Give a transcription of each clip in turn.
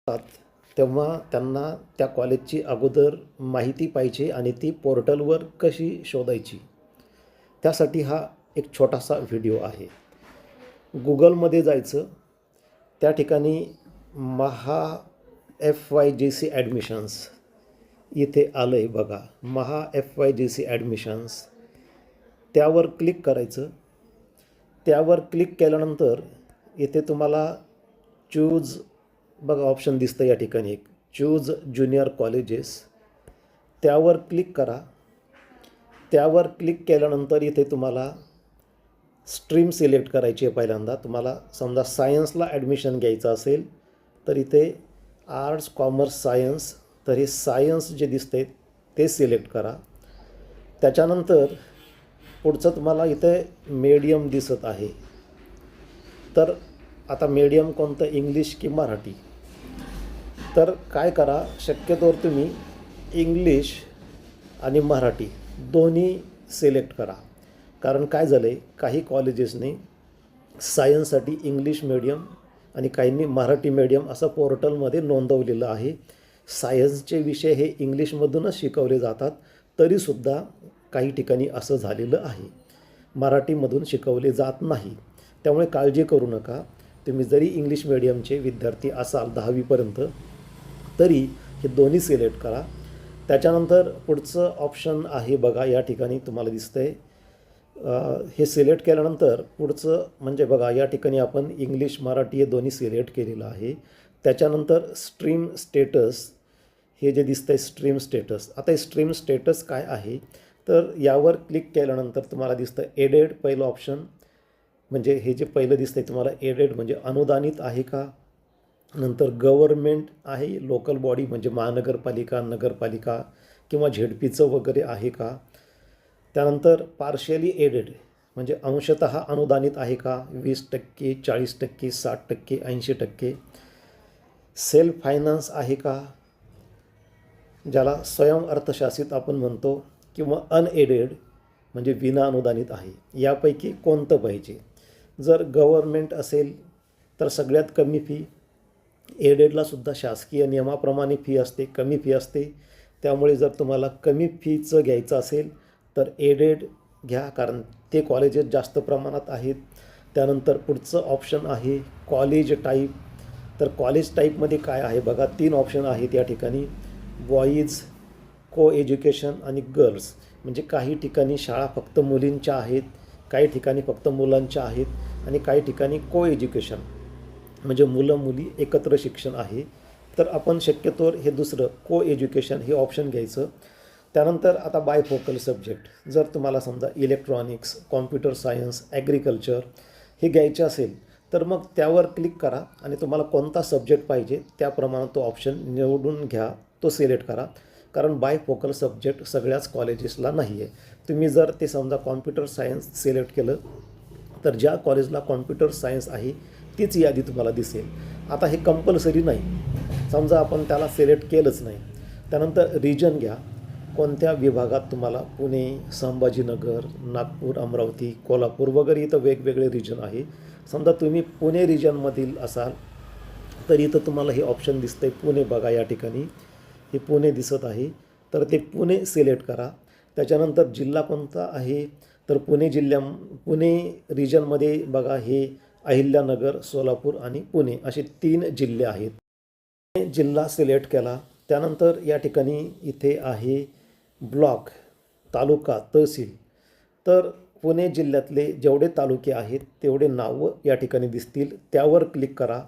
तेव्हा त्यांना त्या कॉलेजची अगोदर माहिती पाहिजे आणि ती पोर्टलवर कशी शोधायची त्यासाठी हा एक छोटासा व्हिडिओ आहे. गुगलमध्ये जायचं, त्या ठिकाणी महा FYGC ॲडमिशन्स इथे आलं आहे बघा. महा FYGC ॲडमिशन्स त्यावर क्लिक करायचं. त्यावर क्लिक केल्यानंतर इथे तुम्हाला चूज बघा ऑप्शन दिसतं या ठिकाणी एक चूज ज्युनियर कॉलेजेस. त्यावर क्लिक करा. त्यावर क्लिक केल्यानंतर इथे तुम्हाला स्ट्रीम सिलेक्ट करायची आहे. पहिल्यांदा तुम्हाला समजा सायन्सला ॲडमिशन घ्यायचं असेल तर इथे आर्ट्स कॉमर्स सायन्स, तर हे सायन्स जे दिसते ते सिलेक्ट करा. त्याच्यानंतर पुढचं तुम्हाला इथे मीडियम दिसत आहे. तर आता मीडियम कोणतं, इंग्लिश की मराठी? तर काय करा, शक्यतोवर तुम्ही इंग्लिश आणि मराठी दोन्ही सिलेक्ट करा. कारण काय झालं आहे, काही कॉलेजेसने सायन्ससाठी इंग्लिश मीडियम आणि काहींनी मराठी मीडियम असं पोर्टलमध्ये नोंदवलेलं आहे. सायन्सचे विषय हे इंग्लिशमधूनच शिकवले जातात, तरीसुद्धा काही ठिकाणी असं झालेलं आहे, मराठीमधून शिकवले जात नाही. त्यामुळे काळजी करू नका. तुम्ही जरी इंग्लिश मीडियमचे विद्यार्थी असाल 10वीपर्यंत तरी हे दोन्ही सिलेक्ट करा. त्याच्यानंतर पुढचं ऑप्शन आहे बघा, या ठिकाणी तुम्हाला दिसतं आहे. हे सिलेक्ट केल्यानंतर पुढचं म्हणजे बघा, या ठिकाणी आपण इंग्लिश मराठी हे दोन्ही सिलेक्ट केलेलं आहे. त्याच्यानंतर स्ट्रीम स्टेटस हे जे दिसतं आहे स्ट्रीम स्टेटस. आता हे स्ट्रीम स्टेटस काय आहे, तर यावर क्लिक केल्यानंतर तुम्हाला दिसतं एडेड पहिलं ऑप्शन. म्हणजे हे जे पहिलं दिसतं आहे तुम्हाला एडेड म्हणजे अनुदानित आहे का. नंतर गव्हर्मेंट आहे, लोकल बॉडी म्हणजे महानगरपालिका, नगरपालिका किंवा झेडपीचं वगैरे आहे का. त्यानंतर पार्शियली एडेड म्हणजे अंशतः अनुदानित आहे का, 20%, 40%, 60%, 80%. सेल्फ फायनान्स आहे का, ज्याला स्वयं अर्थशासित आपण म्हणतो, किंवा अनएडेड म्हणजे विना अनुदानित आहे. यापैकी कोणतं पाहिजे. जर गव्हर्मेंट असेल तर सगळ्यात कमी फी. एडेडलासुद्धा शासकीय नियमाप्रमाणे फी असते, कमी फी असते. त्यामुळे जर तुम्हाला कमी फीचं घ्यायचं असेल तर एडेड घ्या, कारण ते कॉलेजेस जास्त प्रमाणात आहेत. त्यानंतर पुढचं ऑप्शन आहे कॉलेज टाईप. तर कॉलेज टाईपमध्ये काय आहे बघा, 3 ऑप्शन आहेत या ठिकाणी. बॉईज, को एज्युकेशन आणि गर्ल्स. म्हणजे काही ठिकाणी शाळा फक्त मुलींच्या आहेत, काही ठिकाणी फक्त मुलांच्या आहेत आणि काही ठिकाणी को एज्युकेशन म्हणजे मुलं मुली एकत्र शिक्षण आहे. तर आपण शक्यतोवर हे दुसरं को एज्युकेशन हे ऑप्शन घ्यायचं. त्यानंतर आता बायफोकल सब्जेक्ट, जर तुम्हाला समजा इलेक्ट्रॉनिक्स, कॉम्प्युटर सायन्स, ॲग्रिकल्चर हे घ्यायचे असेल तर मग त्यावर क्लिक करा आणि तुम्हाला कोणता सब्जेक्ट पाहिजे त्याप्रमाणे तो ऑप्शन निवडून घ्या, तो सिलेक्ट करा. कारण बायफोकल सब्जेक्ट सगळ्याच कॉलेजेसला नाही आहे. तुम्ही जर ते समजा कॉम्प्युटर सायन्स सिलेक्ट केलं तर ज्या कॉलेजला कॉम्प्युटर सायन्स आहे तीच यादी तुम्हाला दिसेल. आता हे कंपल्सरी नाही, समजा आपण त्याला सिलेक्ट केलंच नाही. त्यानंतर रिजन घ्या, कोणत्या विभागात तुम्हाला, पुणे, संभाजीनगर, नागपूर, अमरावती, कोल्हापूर वगैरे इथं वेगवेगळे रिजन आहे. समजा तुम्ही पुणे रिजनमधील असाल तर इथं तुम्हाला हे ऑप्शन दिसतं आहे पुणे बघा, या ठिकाणी हे पुणे दिसत आहे. तर ते पुणे सिलेक्ट करा. त्याच्यानंतर जिल्हा कोणता आहे, तर पुणे रिजनमध्ये बघा हे अहिल्यानगर, सोलापूर आणि पुणे असे 3 जिल्हे आहेत. जिल्हा सिलेक्ट केला. त्यानंतर या ठिकाणी इथे आहे ब्लॉक, तालुका, तहसील. तर पुणे जिल्ह्यातले जेवढे तालुके आहेत तेवढे नावं या ठिकाणी दिसतील, त्यावर क्लिक करा.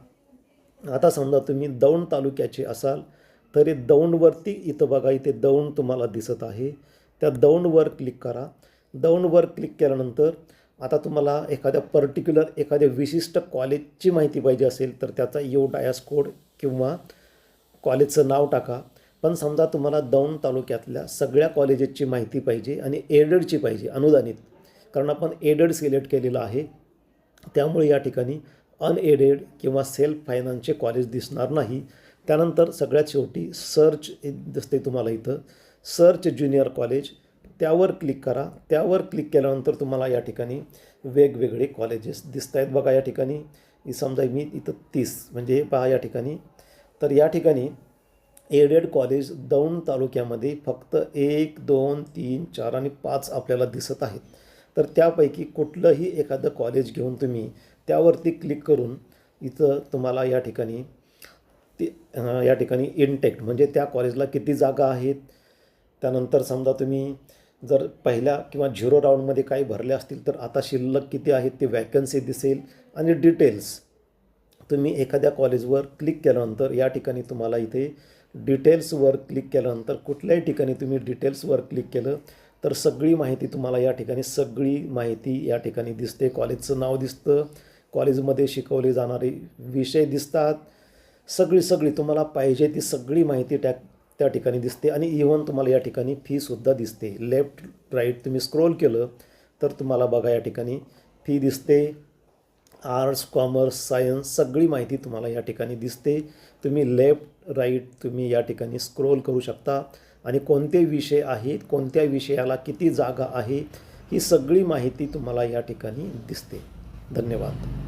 आता समजा तुम्ही दौंड तालुक्याचे असाल तरी दौंडवरती इथं बघा, इथे दौंड तुम्हाला दिसत आहे, त्या दौंडवर क्लिक करा. दौंडवर क्लिक केल्यानंतर आता तुम्हाला एखाद्या विशिष्ट कॉलेजची माहिती पाहिजे असेल तर त्याचा डायस कोड किंवा कॉलेजचं नाव टाका. पण समजा तुम्हाला दौंड तालुक्यातल्या सगळ्या कॉलेजेसची माहिती पाहिजे आणि एडेडची पाहिजे, अनुदानित, कारण आपण एडेड सिलेक्ट केलेलं आहे. त्यामुळे या ठिकाणी अनएडेड किंवा सेल्फ फायनान्सचे कॉलेज दिसणार नाही. त्यानंतर सगळ्यात शेवटी सर्च दिसते तुम्हाला इथं, सर्च ज्युनियर कॉलेज, त्यावर क्लिक करा. त्यावर क्लिक केल्यानंतर तुम्हाला या ठिकाणी वेगवेगळे कॉलेजेस दिसत आहेत बघा. या ठिकाणी समजा मी इथं 30 म्हणजे पहा, या ठिकाणी तर या ठिकाणी एडेड कॉलेज दौंड तालुक्यामध्ये फक्त 1, 2, 3, 4 आणि 5 आपल्याला दिसत आहेत. तर त्यापैकी कुठलंही एखादं कॉलेज घेऊन तुम्ही त्यावरती क्लिक करून इथं तुम्हाला या ठिकाणी या ठिकाणी इनटेक म्हणजे त्या कॉलेजला किती जागा आहेत, त्यानंतर समजा तुम्ही जर पहिल्या किंवा 0 राऊंडमध्ये काही भरले असतील तर आता शिल्लक किती आहेत ते वॅकन्सी दिसेल आणि डिटेल्स. तुम्ही एखाद्या कॉलेजवर क्लिक केल्यानंतर या ठिकाणी तुम्हाला इथे डिटेल्सवर क्लिक केल्यानंतर कुठल्याही ठिकाणी तुम्ही डिटेल्सवर क्लिक केलं तर सगळी माहिती तुम्हाला या ठिकाणी सगळी माहिती या ठिकाणी दिसते. कॉलेजचं नाव दिसतं, कॉलेजमध्ये शिकवले जाणारे विषय दिसतात, सगळी तुम्हाला पाहिजे ती सगळी माहिती त्या ठिकाणी दिसते आणि इव्हन तुम्हाला या ठिकाणी फीसुद्धा दिसते. लेफ्ट राईट तुम्ही स्क्रोल केलं तर तुम्हाला बघा या ठिकाणी फी दिसते. आर्ट्स, कॉमर्स, सायन्स सगळी माहिती तुम्हाला या ठिकाणी दिसते. तुम्ही लेफ्ट राईट तुम्ही या ठिकाणी स्क्रोल करू शकता आणि कोणते विषय आहेत, कोणत्या विषयाला किती जागा आहे ही सगळी माहिती तुम्हाला या ठिकाणी दिसते. धन्यवाद.